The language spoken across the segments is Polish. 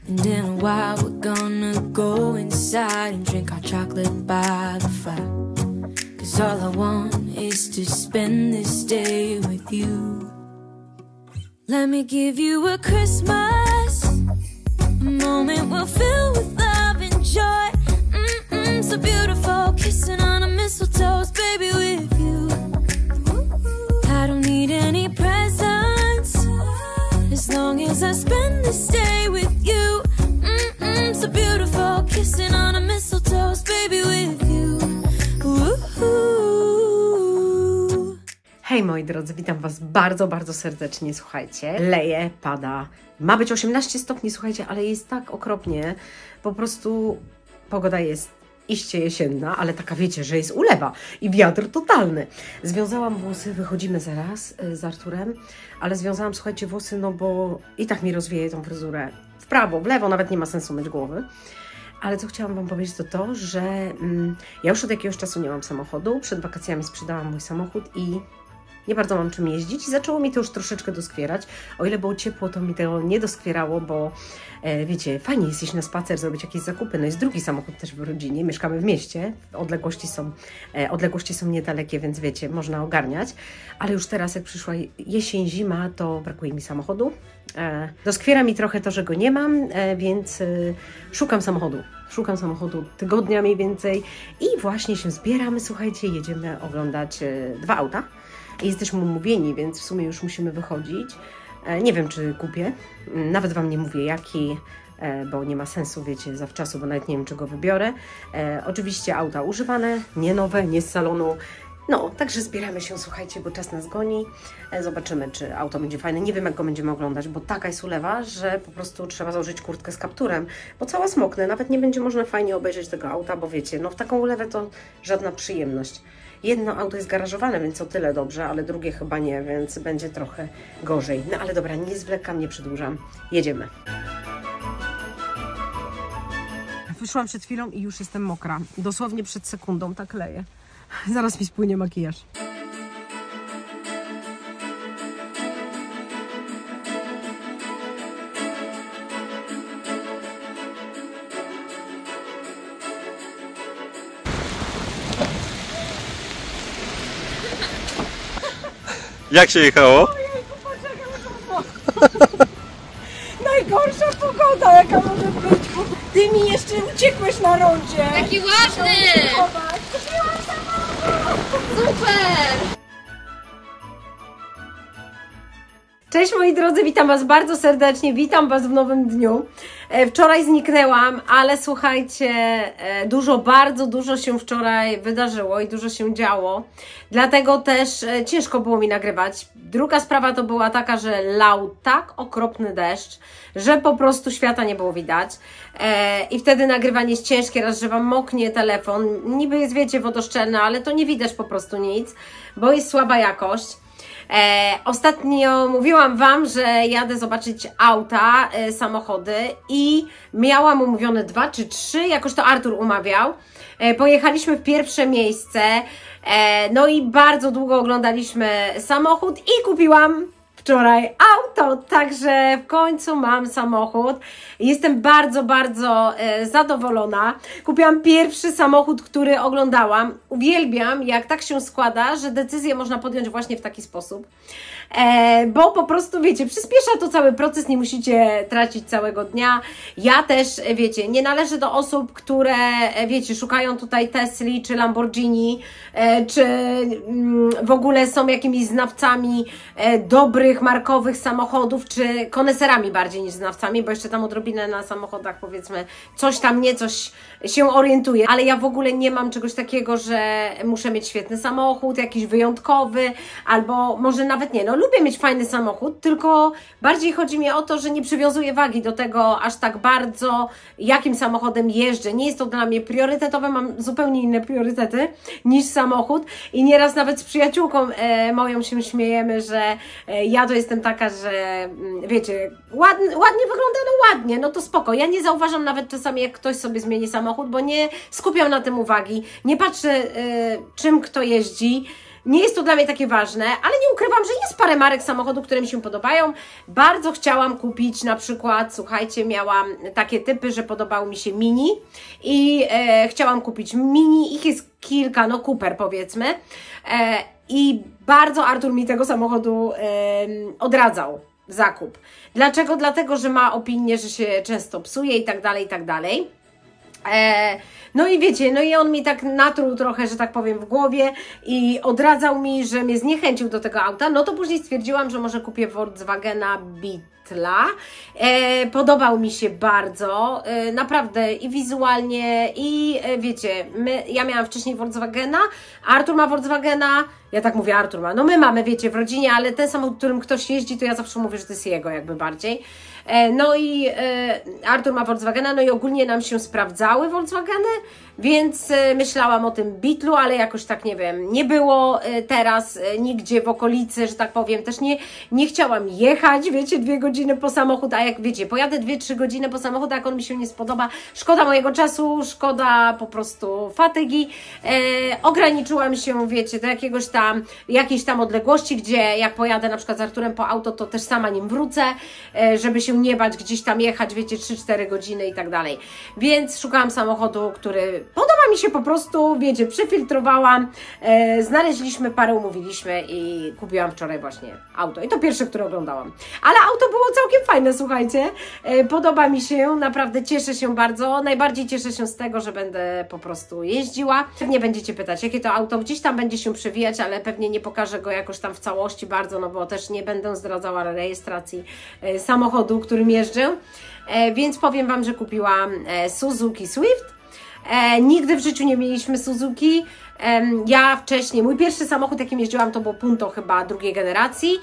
And in a while we're gonna go inside and drink our chocolate by the fire. 'Cause all I want is to spend this day with you. Let me give you a Christmas, a moment we'll fill with love and joy. So beautiful, kissing on a mistletoe, baby, with you. I don't need any presents, as long as I spend this day with you. So beautiful, kissing on a mistletoe, baby, with you. Hej moi drodzy, witam Was bardzo, bardzo serdecznie. Słuchajcie, leje, pada, ma być 18 stopni, słuchajcie, ale jest tak okropnie, po prostu pogoda jest iście jesienna, ale taka wiecie, że jest ulewa i wiatr totalny. Związałam włosy, wychodzimy zaraz z Arturem, ale związałam, słuchajcie, włosy, no bo i tak mi rozwieje tą fryzurę w prawo, w lewo, nawet nie ma sensu myć głowy. Ale co chciałam Wam powiedzieć to, że ja już od jakiegoś czasu nie mam samochodu. Przed wakacjami sprzedałam mój samochód i nie bardzo mam czym jeździć i zaczęło mi to już troszeczkę doskwierać. O ile było ciepło, to mi to nie doskwierało, bo wiecie, fajnie jest iść na spacer, zrobić jakieś zakupy. No jest drugi samochód też w rodzinie, mieszkamy w mieście, odległości są niedalekie, więc wiecie, można ogarniać. Ale już teraz, jak przyszła jesień, zima, to brakuje mi samochodu. Doskwiera mi trochę to, że go nie mam, więc szukam samochodu. Szukam samochodu tygodnia mniej więcej i właśnie się zbieramy, słuchajcie, jedziemy oglądać dwa auta. Jesteśmy umówieni, więc w sumie już musimy wychodzić. Nie wiem, czy kupię. Nawet Wam nie mówię jaki, bo nie ma sensu, wiecie, zawczasu, bo nawet nie wiem, czego wybiorę. Oczywiście auta używane, nie nowe, nie z salonu. No, także zbieramy się, słuchajcie, bo czas nas goni. Zobaczymy, czy auto będzie fajne. Nie wiem, jak go będziemy oglądać, bo taka jest ulewa, że po prostu trzeba założyć kurtkę z kapturem, bo cała smoknę. Nawet nie będzie można fajnie obejrzeć tego auta, bo wiecie, no w taką ulewę to żadna przyjemność. Jedno auto jest garażowane, więc o tyle dobrze, ale drugie chyba nie, więc będzie trochę gorzej. No ale dobra, nie zwlekam, nie przedłużam. Jedziemy. Wyszłam przed chwilą i już jestem mokra. Dosłownie przed sekundą, tak leję. Zaraz mi spłynie makijaż. Jak się jechało? Ojejku, poczekaj, najgorsza pogoda, jaka może być. Ty mi jeszcze uciekłeś na rondzie. Jaki ładny! Super! Cześć moi drodzy, witam Was bardzo serdecznie, witam Was w nowym dniu. Wczoraj zniknęłam, ale słuchajcie, bardzo dużo się wczoraj wydarzyło i dużo się działo, dlatego też ciężko było mi nagrywać. Druga sprawa to była taka, że lał tak okropny deszcz, że po prostu świata nie było widać i wtedy nagrywanie jest ciężkie, raz, że Wam moknie telefon, niby jest, wiecie, wodoszczelny, ale to nie widać po prostu nic, bo jest słaba jakość. Ostatnio mówiłam Wam, że jadę zobaczyć auta, samochody i miałam umówione 2 czy 3, jakoś to Artur umawiał. Pojechaliśmy w pierwsze miejsce, no i bardzo długo oglądaliśmy samochód i kupiłam wczoraj auto, także w końcu mam samochód. Jestem bardzo, bardzo zadowolona. Kupiłam pierwszy samochód, który oglądałam. Uwielbiam, jak tak się składa, że decyzję można podjąć właśnie w taki sposób. Bo po prostu, wiecie, przyspiesza to cały proces, nie musicie tracić całego dnia. Ja też, wiecie, nie należę do osób, które, wiecie, szukają tutaj Tesli, czy Lamborghini, czy w ogóle są jakimiś znawcami dobrych, markowych samochodów, czy koneserami bardziej niż znawcami, bo jeszcze tam odrobinę na samochodach, powiedzmy, coś tam nie, coś się orientuje, ale ja w ogóle nie mam czegoś takiego, że muszę mieć świetny samochód, jakiś wyjątkowy, albo może nawet nie, no lubię mieć fajny samochód, tylko bardziej chodzi mi o to, że nie przywiązuję wagi do tego aż tak bardzo, jakim samochodem jeżdżę. Nie jest to dla mnie priorytetowe, mam zupełnie inne priorytety niż samochód i nieraz nawet z przyjaciółką moją się śmiejemy, że ja to jestem taka, że wiecie, ładnie wygląda, no ładnie, no to spoko. Ja nie zauważam nawet czasami, jak ktoś sobie zmieni samochód, bo nie skupiam na tym uwagi, nie patrzę czym kto jeździ. nie jest to dla mnie takie ważne, ale nie ukrywam, że jest parę marek samochodu, które mi się podobają. Bardzo chciałam kupić na przykład, słuchajcie, miałam takie typy, że podobał mi się Mini i chciałam kupić Mini, ich jest kilka, no Cooper powiedzmy, i bardzo Artur mi tego samochodu odradzał zakup. Dlaczego? Dlatego, że ma opinię, że się często psuje i tak dalej, i tak dalej. No i wiecie, no i on mi tak natruł trochę, że tak powiem, w głowie i odradzał mi, że mnie zniechęcił do tego auta. No to później stwierdziłam, że może kupię Volkswagena Beetla. Podobał mi się bardzo, naprawdę i wizualnie i wiecie, ja miałam wcześniej Volkswagena, Artur ma Volkswagena, ja tak mówię, Artur ma, no my mamy, wiecie, w rodzinie, ale ten samochód, którym ktoś jeździ, to ja zawsze mówię, że to jest jego jakby bardziej. No i Artur ma Volkswagena, no i ogólnie nam się sprawdzały Volkswageny, więc myślałam o tym Beetlu, ale jakoś tak, nie wiem, nie było teraz nigdzie w okolicy, że tak powiem, też nie chciałam jechać, wiecie, 2 godziny po samochód, a jak wiecie, pojadę 2-3 godziny po samochód, a jak on mi się nie spodoba, szkoda mojego czasu, szkoda po prostu fatygi, ograniczyłam się, wiecie, do jakiejś tam odległości, gdzie jak pojadę na przykład z Arturem po auto, to też sama nim wrócę, żeby się nie bać gdzieś tam jechać, wiecie, 3-4 godziny i tak dalej. Więc szukałam samochodu, który podoba mi się po prostu, wiecie, przefiltrowałam, znaleźliśmy parę, umówiliśmy i kupiłam wczoraj właśnie auto. I to pierwsze, które oglądałam. Ale auto było całkiem fajne, słuchajcie. Podoba mi się, naprawdę cieszę się bardzo. Najbardziej cieszę się z tego, że będę po prostu jeździła. Pewnie będziecie pytać, jakie to auto, gdzieś tam będzie się przewijać, ale pewnie nie pokażę go jakoś tam w całości bardzo, no bo też nie będę zdradzała rejestracji samochodu, którym jeżdżę. Więc powiem Wam, że kupiłam Suzuki Swift. Nigdy w życiu nie mieliśmy Suzuki. Ja wcześniej, mój pierwszy samochód, jakim jeździłam, to było Punto chyba 2. generacji.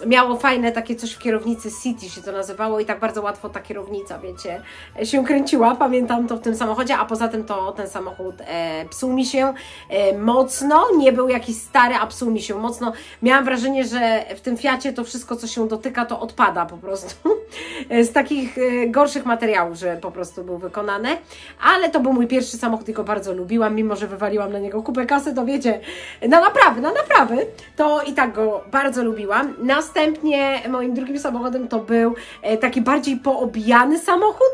Miało fajne takie coś w kierownicy, City się to nazywało i tak bardzo łatwo ta kierownica, wiecie, się kręciła, pamiętam to w tym samochodzie, a poza tym to ten samochód psuł mi się mocno, nie był jakiś stary, a psuł mi się mocno. Miałam wrażenie, że w tym Fiacie to wszystko, co się dotyka, to odpada po prostu z takich gorszych materiałów, że po prostu był wykonany, ale to był mój pierwszy samochód i go bardzo lubiłam, mimo że wywaliłam na niego kupę kasy, to wiecie, na naprawy, to i tak go bardzo lubiłam. Następnie moim drugim samochodem to był taki bardziej poobijany samochód,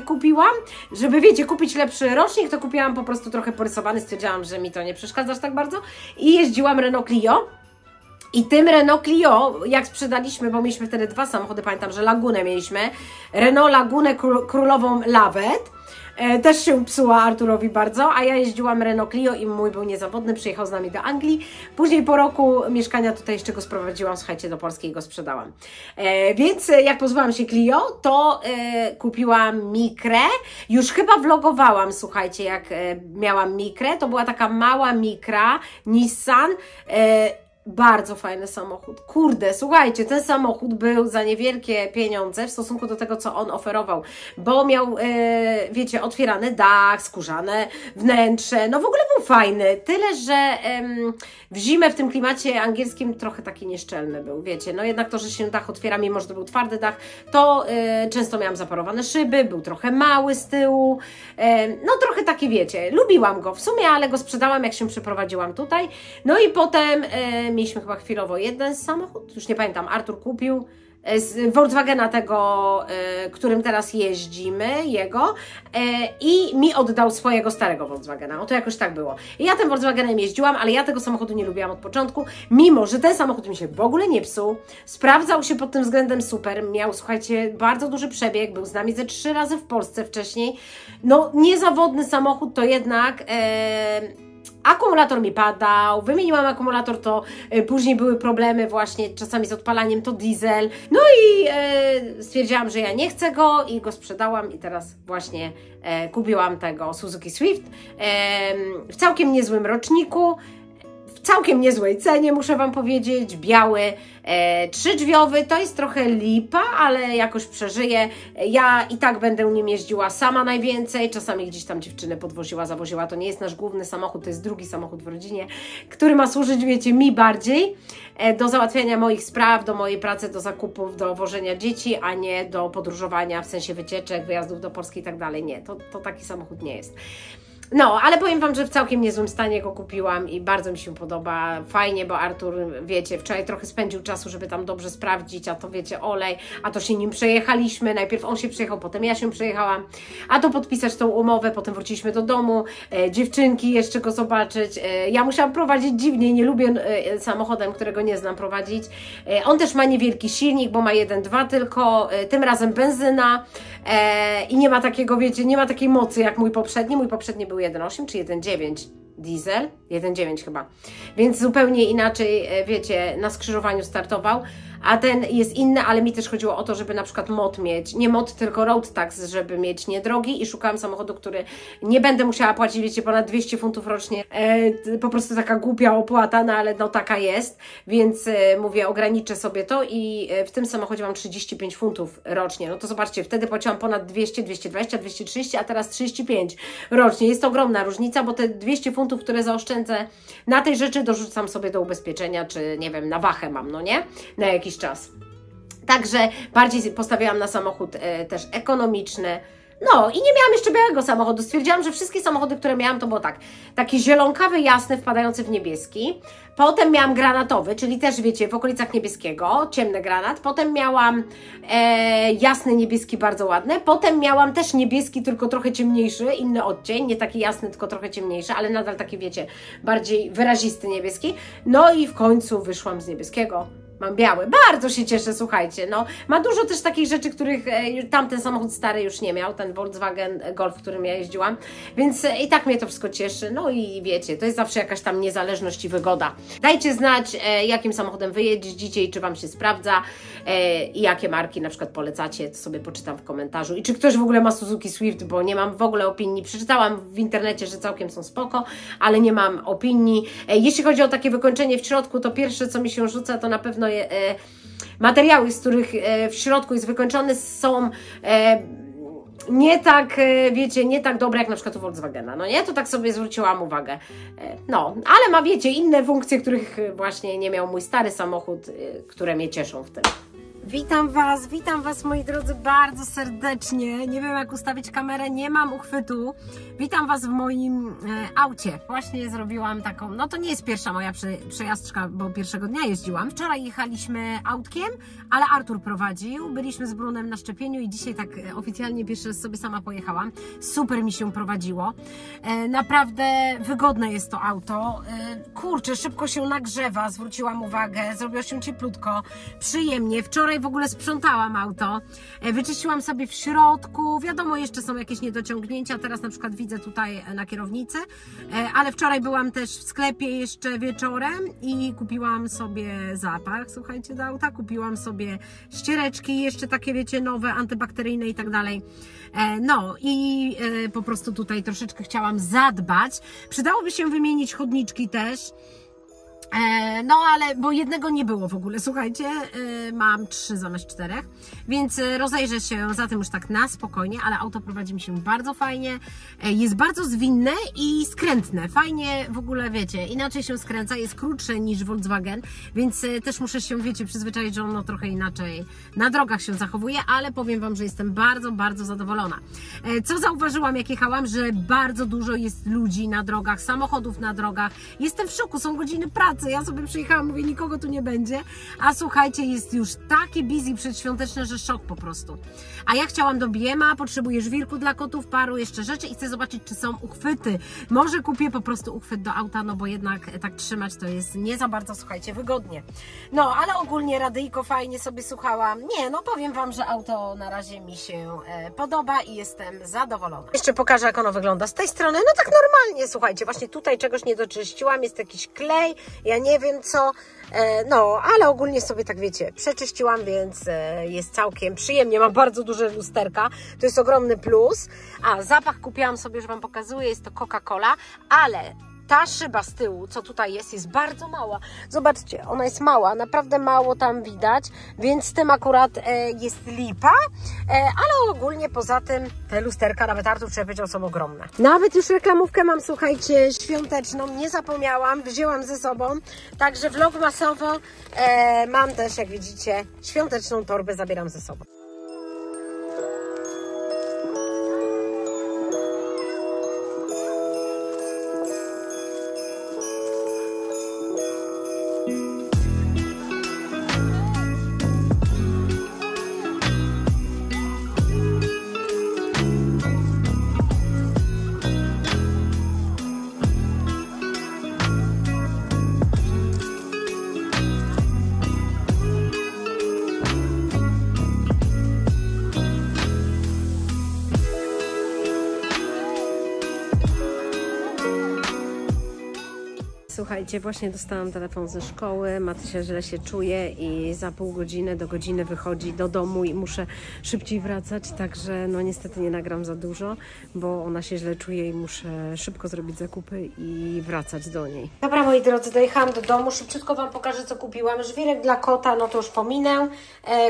kupiłam, żeby wiecie, kupić lepszy rocznik, to kupiłam po prostu trochę porysowany, stwierdziłam, że mi to nie przeszkadza aż tak bardzo i jeździłam Renault Clio. I tym Renault Clio, jak sprzedaliśmy, bo mieliśmy wtedy 2 samochody, pamiętam, że Lagunę mieliśmy, Renault Lagunę królową Lawet, też się psuła Arturowi bardzo, a ja jeździłam Renault Clio i mój był niezawodny, przyjechał z nami do Anglii. Później po roku mieszkania tutaj jeszcze go sprowadziłam, słuchajcie, do Polski i go sprzedałam. Więc jak pozbyłam się Clio, to kupiłam Micrę. Już chyba vlogowałam, słuchajcie, jak miałam Micrę. To była taka mała Micra, Nissan. Bardzo fajny samochód. Kurde, słuchajcie, ten samochód był za niewielkie pieniądze w stosunku do tego, co on oferował, bo miał, wiecie, otwierany dach, skórzane wnętrze, no w ogóle był fajny. Tyle, że w zimę w tym klimacie angielskim trochę taki nieszczelny był, wiecie, no jednak to, że się dach otwiera, mimo że to był twardy dach, to często miałam zaparowane szyby, był trochę mały z tyłu, no trochę taki, wiecie, lubiłam go w sumie, ale go sprzedałam, jak się przeprowadziłam tutaj, no i potem mieliśmy chyba chwilowo jeden samochód, już nie pamiętam, Artur kupił z Volkswagena tego, którym teraz jeździmy, jego, i mi oddał swojego starego Volkswagena. To jakoś tak było. I ja tym Volkswagenem jeździłam, ale ja tego samochodu nie lubiłam od początku, mimo że ten samochód mi się w ogóle nie psuł, sprawdzał się pod tym względem super, miał, słuchajcie, bardzo duży przebieg, był z nami ze 3 razy w Polsce wcześniej. No, niezawodny samochód, to jednak akumulator mi padał, wymieniłam akumulator, to później były problemy właśnie czasami z odpalaniem, to diesel. No i stwierdziłam, że ja nie chcę go i go sprzedałam i teraz właśnie kupiłam tego Suzuki Swift w całkiem niezłym roczniku, w całkiem niezłej cenie, muszę Wam powiedzieć, biały, 3-drzwiowy, to jest trochę lipa, ale jakoś przeżyję. Ja i tak będę nim jeździła sama najwięcej, czasami gdzieś tam dziewczynę podwoziła, zawoziła, to nie jest nasz główny samochód, to jest drugi samochód w rodzinie, który ma służyć, wiecie, mi bardziej do załatwiania moich spraw, do mojej pracy, do zakupów, do wożenia dzieci, a nie do podróżowania, w sensie wycieczek, wyjazdów do Polski i tak dalej, nie, to taki samochód nie jest. No, ale powiem Wam, że w całkiem niezłym stanie go kupiłam i bardzo mi się podoba. Fajnie, bo Artur, wiecie, wczoraj trochę spędził czasu, żeby tam dobrze sprawdzić, a to wiecie, olej, a to się nim przejechaliśmy. Najpierw on się przejechał, potem ja się przejechałam, a to podpisać tą umowę, potem wróciliśmy do domu, dziewczynki jeszcze go zobaczyć. Ja musiałam prowadzić dziwnie, nie lubię samochodem, którego nie znam prowadzić. On też ma niewielki silnik, bo ma 1.2 tylko, tym razem benzyna i nie ma takiego, wiecie, nie ma takiej mocy jak mój poprzedni. Mój poprzedni był 1.8 czy 1.9 diesel, 1.9 chyba, więc zupełnie inaczej, wiecie, na skrzyżowaniu startował, a ten jest inny, ale mi też chodziło o to, żeby na przykład mod mieć, nie mod, tylko road tax, żeby mieć niedrogi i szukałam samochodu, który nie będę musiała płacić, wiecie, ponad 200 funtów rocznie, po prostu taka głupia opłata, no ale no taka jest, więc mówię, ograniczę sobie to i w tym samochodzie mam 35 funtów rocznie, no to zobaczcie, wtedy płaciłam ponad 200, 220, 230, a teraz 35 rocznie, jest to ogromna różnica, bo te 200 funtów, które zaoszczędzę na tej rzeczy, dorzucam sobie do ubezpieczenia, czy nie wiem, na wachę mam, no nie? Na jakiś czas. Także bardziej postawiłam na samochód też ekonomiczny. No i nie miałam jeszcze białego samochodu. Stwierdziłam, że wszystkie samochody, które miałam, to było tak. Taki zielonkawy, jasny, wpadający w niebieski. Potem miałam granatowy, czyli też wiecie, w okolicach niebieskiego, ciemny granat. Potem miałam jasny niebieski, bardzo ładny. Potem miałam też niebieski, tylko trochę ciemniejszy, inny odcień. Nie taki jasny, tylko trochę ciemniejszy, ale nadal taki, wiecie, bardziej wyrazisty niebieski. No i w końcu wyszłam z niebieskiego. Mam biały. Bardzo się cieszę, słuchajcie. No, ma dużo też takich rzeczy, których tamten samochód stary już nie miał, ten Volkswagen Golf, którym ja jeździłam, więc i tak mnie to wszystko cieszy. No i wiecie, to jest zawsze jakaś tam niezależność i wygoda. Dajcie znać, jakim samochodem wy jeździcie i czy Wam się sprawdza i jakie marki na przykład polecacie, to sobie poczytam w komentarzu. I czy ktoś w ogóle ma Suzuki Swift, bo nie mam w ogóle opinii. Przeczytałam w internecie, że całkiem są spoko, ale nie mam opinii. Jeśli chodzi o takie wykończenie w środku, to pierwsze, co mi się rzuca, to na pewno materiały, z których w środku jest wykończony, są nie tak, wiecie, nie tak dobre jak na przykład u Volkswagena, no nie? To tak sobie zwróciłam uwagę. No, ale ma, wiecie, inne funkcje, których właśnie nie miał mój stary samochód, które mnie cieszą w tym. Witam Was moi drodzy bardzo serdecznie. Nie wiem jak ustawić kamerę, nie mam uchwytu. Witam Was w moim aucie. Właśnie zrobiłam taką, no to nie jest pierwsza moja przejażdżka, bo pierwszego dnia jeździłam. Wczoraj jechaliśmy autkiem, ale Artur prowadził. Byliśmy z Brunem na szczepieniu i dzisiaj tak oficjalnie pierwszy raz sobie sama pojechałam. Super mi się prowadziło. Naprawdę wygodne jest to auto. Kurczę, szybko się nagrzewa, zwróciłam uwagę. Zrobiło się cieplutko, przyjemnie. Wczoraj w ogóle sprzątałam auto, wyczyściłam sobie w środku, wiadomo, jeszcze są jakieś niedociągnięcia, teraz na przykład widzę tutaj na kierownicy, ale wczoraj byłam też w sklepie jeszcze wieczorem i kupiłam sobie zapach, słuchajcie, do auta, kupiłam sobie ściereczki, jeszcze takie, wiecie, nowe, antybakteryjne i tak dalej. No i po prostu tutaj troszeczkę chciałam zadbać. Przydałoby się wymienić chodniczki też. No ale, bo jednego nie było w ogóle, słuchajcie, mam 3 zamiast 4, więc rozejrzę się za tym już tak na spokojnie, ale auto prowadzi mi się bardzo fajnie, jest bardzo zwinne i skrętne, fajnie w ogóle, wiecie, inaczej się skręca, jest krótsze niż Volkswagen, więc też muszę się, wiecie, przyzwyczaić, że ono trochę inaczej na drogach się zachowuje, ale powiem Wam, że jestem bardzo, bardzo zadowolona. Co zauważyłam, jak jechałam, że bardzo dużo jest ludzi na drogach, samochodów na drogach, jestem w szoku, są godziny pracy. Ja sobie przyjechałam, mówię, nikogo tu nie będzie, a słuchajcie, jest już takie busy przedświąteczne, że szok po prostu. A ja chciałam do BM-a, potrzebuję żwirku dla kotów, paru jeszcze rzeczy i chcę zobaczyć, czy są uchwyty. Może kupię po prostu uchwyt do auta, no bo jednak tak trzymać to jest nie za bardzo, słuchajcie, wygodnie. No, ale ogólnie radyjko fajnie sobie słuchałam. Nie, no powiem Wam, że auto na razie mi się podoba i jestem zadowolona. Jeszcze pokażę, jak ono wygląda z tej strony. No tak normalnie, słuchajcie, właśnie tutaj czegoś nie doczyściłam, jest jakiś klej, ja nie wiem co, no, ale ogólnie sobie tak, wiecie, przeczyściłam, więc jest całkiem przyjemnie, mam bardzo duże lusterka, to jest ogromny plus. A zapach kupiłam sobie, już Wam pokazuję, jest to Coca-Cola, ale ta szyba z tyłu, co tutaj jest bardzo mała. Zobaczcie, ona jest mała, naprawdę mało tam widać, więc z tym akurat jest lipa, ale ogólnie poza tym te lusterka, nawet Artur powiedział, są ogromne. Nawet już reklamówkę mam, słuchajcie, świąteczną, nie zapomniałam, wzięłam ze sobą, także vlogmasowo mam też, jak widzicie, świąteczną torbę, zabieram ze sobą. Słuchajcie, właśnie dostałam telefon ze szkoły, Matysia źle się czuje i za pół godziny do godziny wychodzi do domu i muszę szybciej wracać, także no niestety nie nagram za dużo, bo ona się źle czuje i muszę szybko zrobić zakupy i wracać do niej. Dobra, moi drodzy, dojechałam do domu, szybciutko Wam pokażę, co kupiłam. Żwirek dla kota, no to już pominę,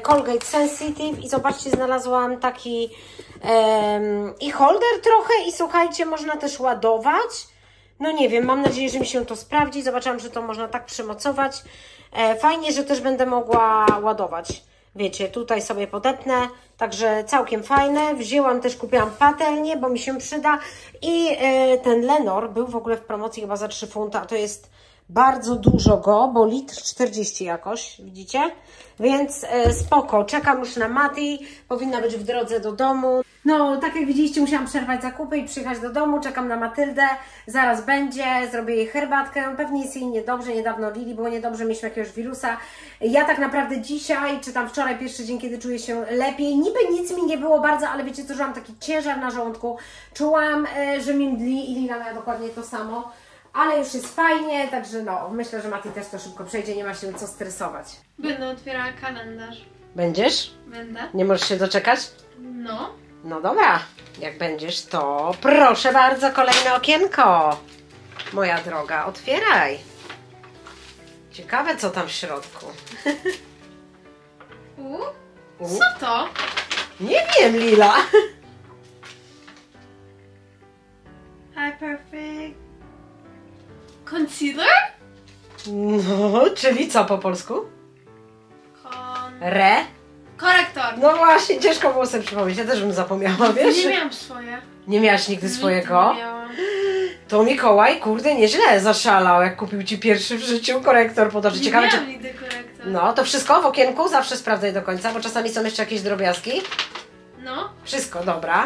Colgate Sensitive i zobaczcie, znalazłam taki i holder trochę i słuchajcie, można też ładować. No nie wiem, mam nadzieję, że mi się to sprawdzi. Zobaczyłam, że to można tak przymocować. Fajnie, że też będę mogła ładować. Wiecie, tutaj sobie podepnę, także całkiem fajne. Wzięłam też, kupiłam patelnię, bo mi się przyda. I ten Lenor był w ogóle w promocji chyba za 3 funta. To jest bardzo dużo go, bo litr 40 jakoś, widzicie? Więc spoko, czekam już na Mati, powinna być w drodze do domu. No, tak jak widzieliście, musiałam przerwać zakupy i przyjechać do domu, czekam na Matyldę, zaraz będzie, zrobię jej herbatkę, pewnie jest jej niedobrze, niedawno Lili było niedobrze, mieliśmy jakiegoś wirusa. Ja tak naprawdę dzisiaj, czy tam wczoraj, pierwszy dzień, kiedy czuję się lepiej, niby nic mi nie było bardzo, ale wiecie co, czułam taki ciężar na żołądku, czułam, że mi mdli i Lila miała dokładnie to samo. Ale już jest fajnie, także no, myślę, że Mati też to szybko przejdzie, nie ma się co stresować. Będę otwierała kalendarz. Będziesz? Będę. Nie możesz się doczekać? No. No dobra, jak będziesz, to proszę bardzo, kolejne okienko. Moja droga, otwieraj. Ciekawe, co tam w środku. Co to? Nie wiem, Lila. Hi Perfect. Concealer? No, czyli co po polsku? Re? Korektor. No właśnie, ciężko było sobie przypomnieć, ja też bym zapomniała, wiesz? Nie miałam swoje. Nie miałaś nigdy swojego? Nie miałam. To Mikołaj, kurde, nieźle zaszalał, jak kupił Ci pierwszy w życiu korektor po to, że ciekawe, Nie czy... miałam nigdy korektor. No, to wszystko w okienku, zawsze sprawdzaj do końca, bo czasami są jeszcze jakieś drobiazgi. No. Wszystko, dobra.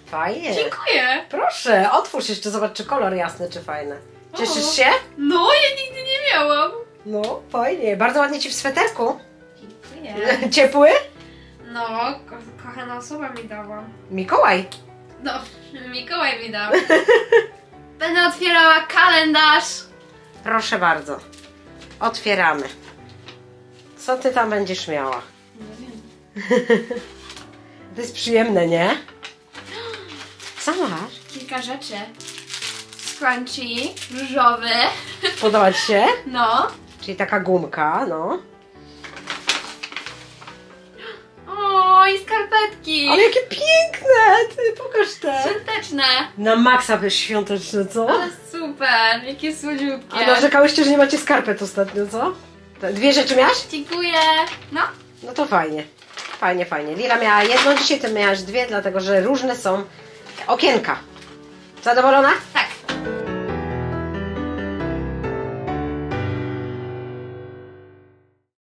Fajnie. Dziękuję. Proszę, otwórz jeszcze, zobacz, czy kolor jasny, czy fajny. Cieszysz się? No, ja nigdy nie miałam. No, fajnie. Bardzo ładnie Ci w sweterku. Dziękuję. Ciepły? No, kochana osoba mi dała. Mikołaj. No, Mikołaj mi dał. Będę otwierała kalendarz. Proszę bardzo. Otwieramy. Co Ty tam będziesz miała? Nie wiem. To jest przyjemne, nie? Co masz? Kilka rzeczy. Scrunchie, różowy. Podoba Ci się? No. Czyli taka gumka, no. O, i skarpetki. Ale jakie piękne! Ty, pokaż te. Świąteczne. Na maksa byś świąteczne, co? Ale super, jakie słodziutkie. A narzekałyście, że nie macie skarpet ostatnio, co? Te 2 rzeczy miałaś? Dziękuję. No. No to fajnie. Fajnie, fajnie. Lila miała jedną, dzisiaj Ty miałaś 2, dlatego że różne są okienka. Zadowolona? Tak.